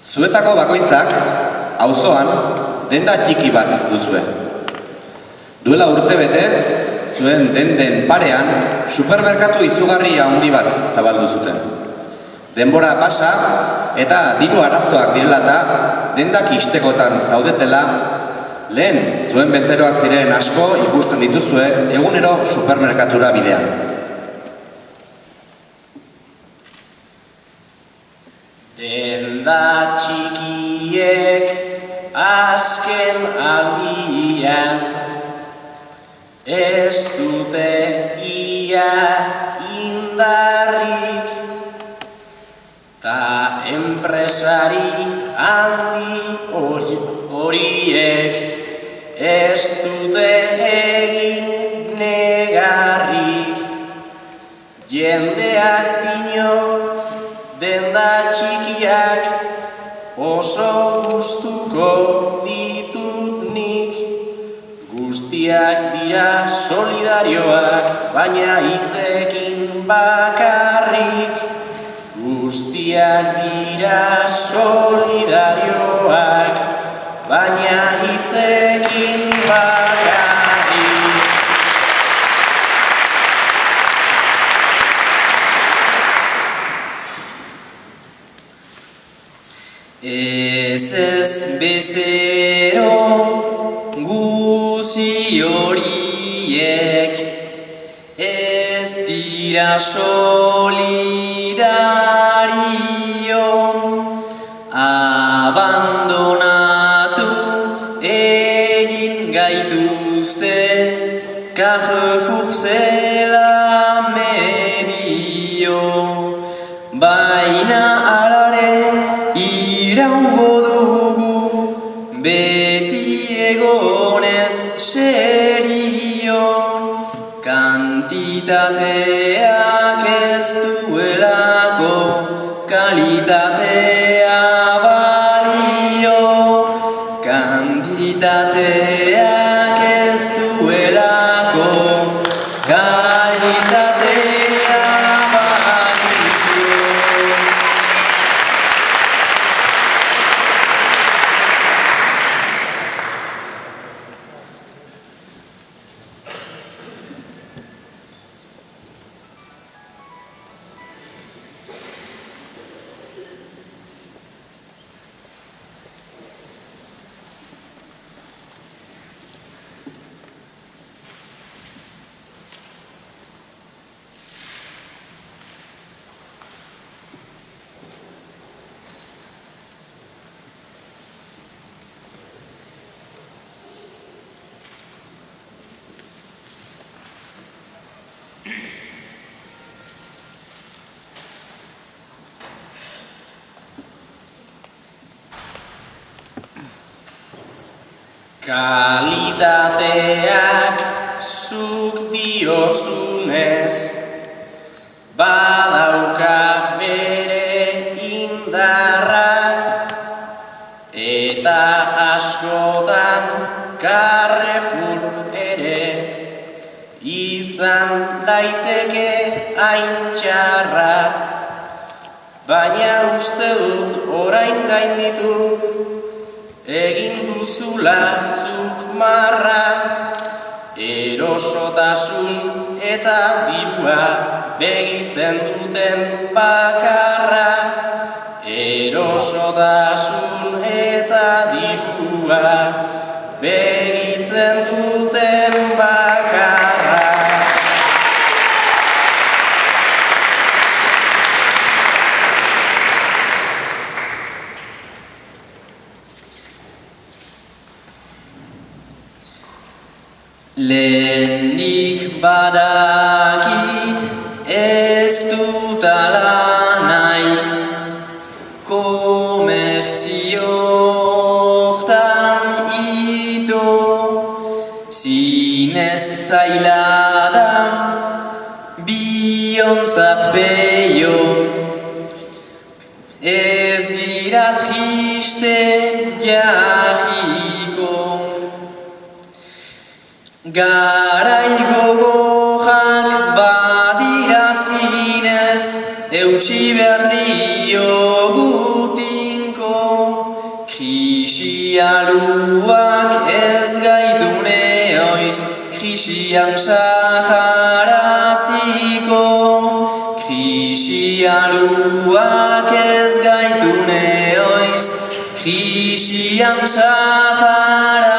Zuetako bakoitzak, auzoan, denda txiki bat duzue. Duela urtebete, zuen denden parean, supermerkatu izugarri handi bat zabaldu zuten. Denbora pasa eta diru arazoak direlata, dendak istekotan zaudetela, lehen zuen bezeroak ziren asko ikusten dituzue egunero supermerkatura bidean. Denda txikiek azken aldian ez dute ia indarrik, ta enpresari handi horiek ez dute egin negarrik. Jendeak dino denda txikiak oso gustuko ditut nik. Guztiak dira solidarioak, baina hitzekin bakarrik. Guztiak dira solidarioak, baina hitzekin bakarrik. Ez bezero guzi horiek ez dira solidario, abandonatu egin gaituzte Carrefour zela medio, baina alaren iraungo dugu beti egonez serion, kantitateak ez duelako kalitatea balio, kantitateak ez duelako kalitatea balio. Kalitateak zuk diozunez badauka bere indarra, eta askotan Carrefour ere izan daiteke hain txarra, baina uste dut orain gainditu egin duzula zuk marra. Erosotasun eta dirua begitzen duten bakarra, erosotasun eta dirua begitzen duten bakarra. Lehenik badakit ez dutala nahi komertzio hortan ito, zinez zaila da biontzat beio, ez gira triste jarriko. Garai gogorrak badira zinez, eutsi behar diogu tinko. Krisialuak ez gaitu neoiz, krisian saharaziko. Krisialuak ez gaitu neoiz, krisian saharaziko.